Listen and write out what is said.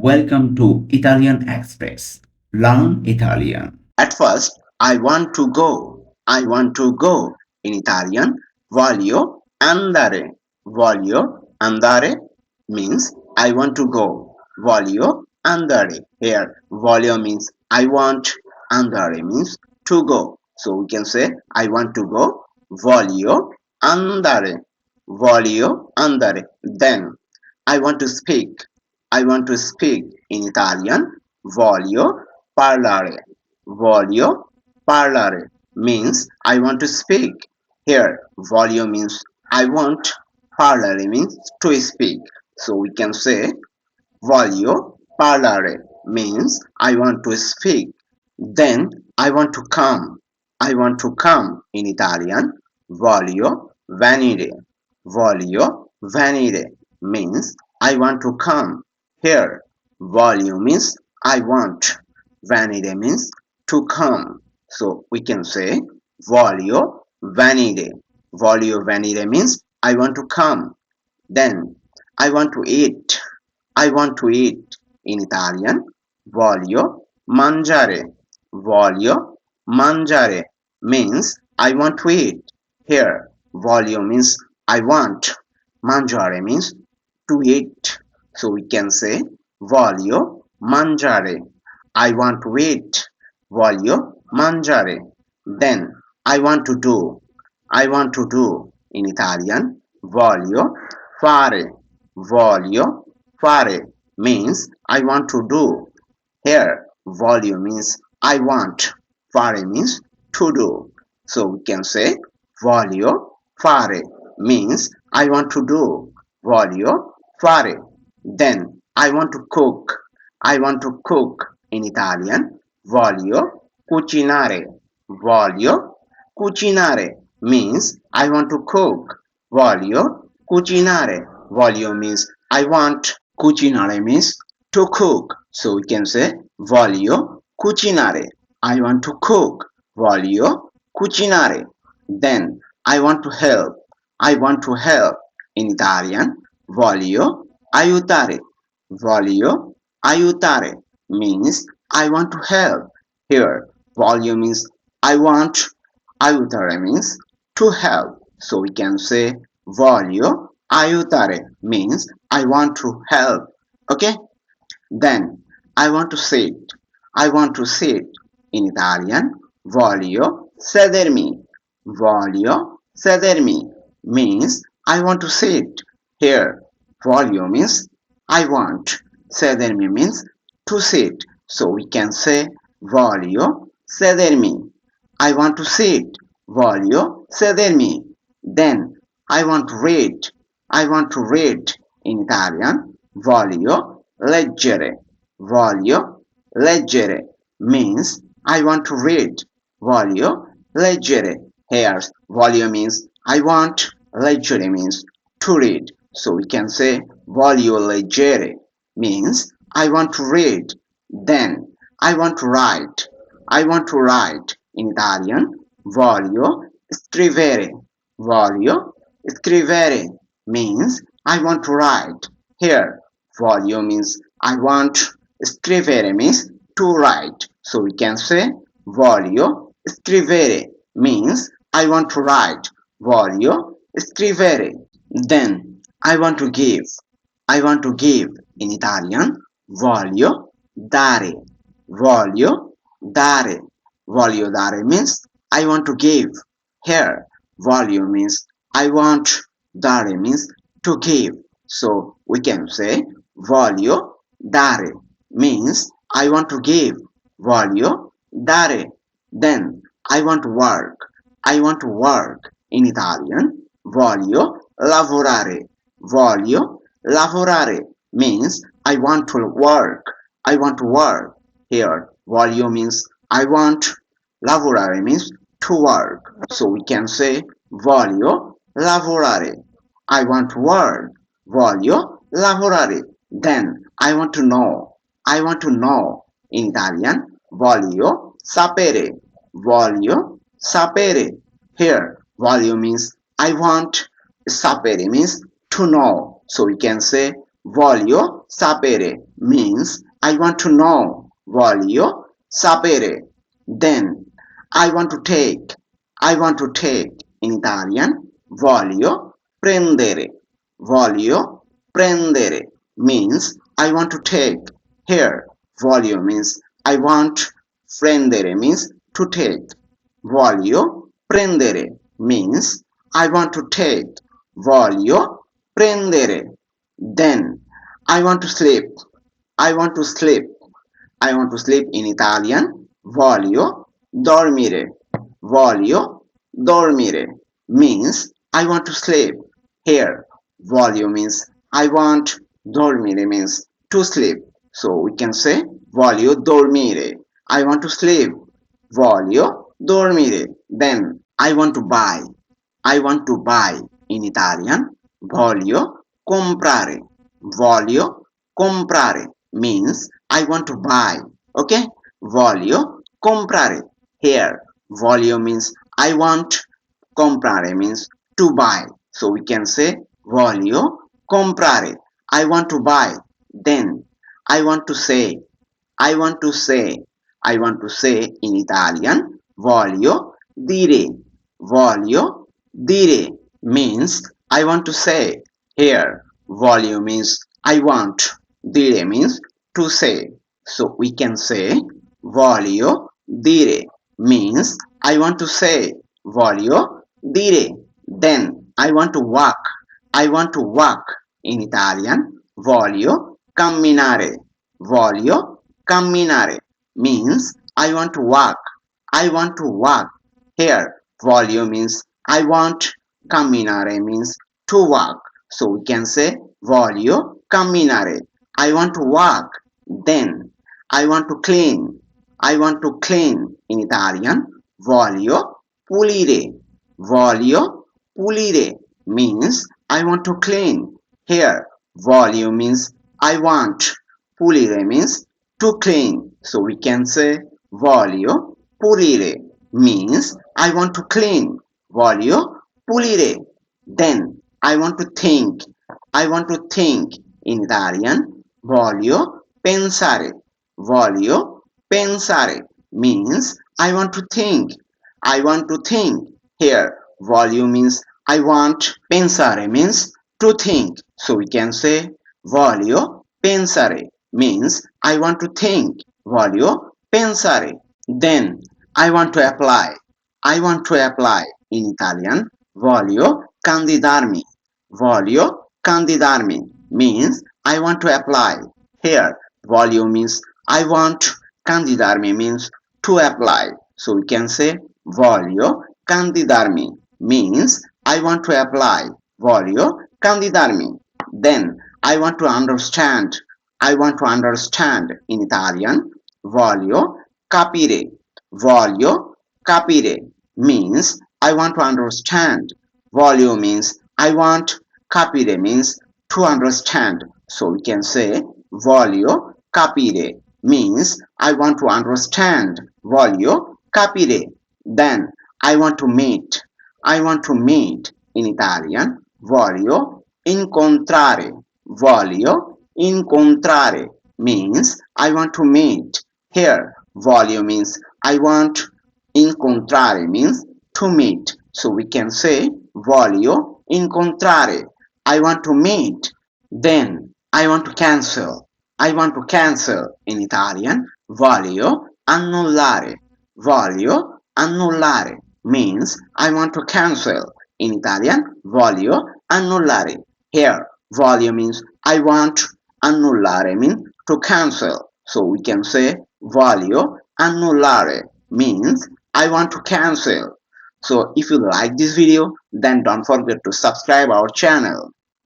Welcome to Italian Express. Learn Italian. At first, I want to go. I want to go. In Italian, voglio andare. Voglio andare means I want to go. Voglio andare. Here, voglio means I want. Andare means to go. So we can say I want to go. Voglio andare. Voglio andare. Then I want to speak. I want to speak in Italian. Voglio parlare. Voglio parlare means I want to speak. Here, voglio means I want. Parlare means to speak. So we can say voglio parlare means I want to speak. Then I want to come. I want to come in Italian. Voglio venire. Voglio venire means I want to come. Here, voglio means I want. Venire means to come. So we can say voglio venire. Voglio venire means I want to come. Then I want to eat. I want to eat in Italian. Voglio mangiare. Voglio mangiare means I want to eat. Here, voglio means I want. Mangiare means to eat. So we can say voglio mangiare. I want to eat. Voglio mangiare. Then I want to do. I want to do in Italian. Voglio fare. Voglio fare means I want to do. Here, voglio means I want. Fare means to do. So we can say voglio fare means I want to do. Voglio fare. Then I want to cook. I want to cook in Italian. Voglio cucinare. Voglio cucinare means I want to cook. Voglio cucinare. Voglio means I want. Cucinare means to cook. So we can say voglio cucinare. I want to cook. Voglio cucinare. Then I want to help. I want to help in Italian. Voglio aiutare. Voglio aiutare means I want to help. Here, voglio means I want. Aiutare means to help. So we can say voglio aiutare means I want to help. Okay? Then I want to sit. I want to sit in Italian. Voglio sedermi. Voglio sedermi means I want to sit. Here, voglio means I want. Sedermi means to sit. So we can say voglio sedermi. I want to sit. Voglio sedermi. Then I want to read. I want to read in Italian. Voglio leggere. Voglio leggere means I want to read. Voglio leggere. Here, voglio means I want. Leggere means to read. So we can say voglio leggere means I want to read. Then I want to write. I want to write in Italian. Voglio scrivere. Voglio scrivere means I want to write. Here, voglio means I want. Scrivere means to write. So we can say voglio scrivere means I want to write. Voglio scrivere. Then I want to give. I want to give in Italian. Voglio dare. Voglio dare. Voglio dare means I want to give. Here, voglio means I want. Dare means to give. So we can say voglio dare means I want to give. Voglio dare. Then I want to work. I want to work in Italian. Voglio lavorare. Voglio lavorare means I want to work. I want to work. Here, voglio means I want. Lavorare means to work. So we can say voglio lavorare. I want to work. Voglio lavorare. Then I want to know. I want to know in Italian. Voglio sapere. Voglio sapere. Here, voglio means I want. Sapere means to know. So we can say Voglio sapere means I want to know. Voglio sapere. Then I want to take. I want to take. In Italian, voglio prendere. Voglio prendere means I want to take. Here, voglio means I want. Prendere means to take. Voglio prendere means I want to take. Voglio prendere. Then I want to sleep. I want to sleep. I want to sleep in Italian. Voglio dormire. Voglio dormire means I want to sleep. Here, voglio means I want. Dormire means to sleep. So we can say voglio dormire. I want to sleep. Voglio dormire. Then I want to buy. I want to buy in Italian. Voglio comprare. Voglio comprare means I want to buy. Okay? Voglio comprare. Here, voglio means I want. Comprare means to buy. So we can say voglio comprare. I want to buy. Then I want to say. I want to say. I want to say in Italian. Voglio dire. Voglio dire means I want to say. Here, voglio means I want. Dire means to say. So we can say voglio dire means I want to say. Voglio dire. Then I want to walk. I want to walk in Italian. Voglio camminare. Voglio camminare means I want to walk. I want to walk. Here, voglio means I want. Camminare means to walk. So we can say voglio camminare. I want to walk. Then I want to clean. I want to clean in Italian. Voglio pulire. Voglio pulire means I want to clean. Here, voglio means I want. Pulire means to clean. So we can say voglio pulire means I want to clean. Voglio pulire. Then I want to think. I want to think in Italian. Voglio pensare. Voglio pensare means I want to think. I want to think. Here, voglio means I want. Pensare means to think. So we can say voglio pensare means I want to think. Voglio pensare. Then I want to apply. I want to apply in Italian. Voglio candidarmi. Voglio candidarmi means I want to apply. Here, voglio means I want. Candidarmi means to apply. So we can say voglio candidarmi means I want to apply. Voglio candidarmi. Then I want to understand. I want to understand in Italian. Voglio capire. Voglio capire means I want to understand. Voglio means I want. Capire means to understand. So we can say voglio capire means I want to understand. Voglio capire. Then I want to meet. I want to meet in Italian. Voglio incontrare. Voglio incontrare means I want to meet. Here, voglio means I want. Incontrare means to meet. So we can say voglio incontrare. I want to meet. Then I want to cancel. I want to cancel in Italian. Voglio annullare. Voglio annullare means I want to cancel. In Italian, voglio annullare. Here, voglio means I want. Annullare means to cancel. So we can say voglio annullare means I want to cancel. So if you like this video, then don't forget to subscribe our channel.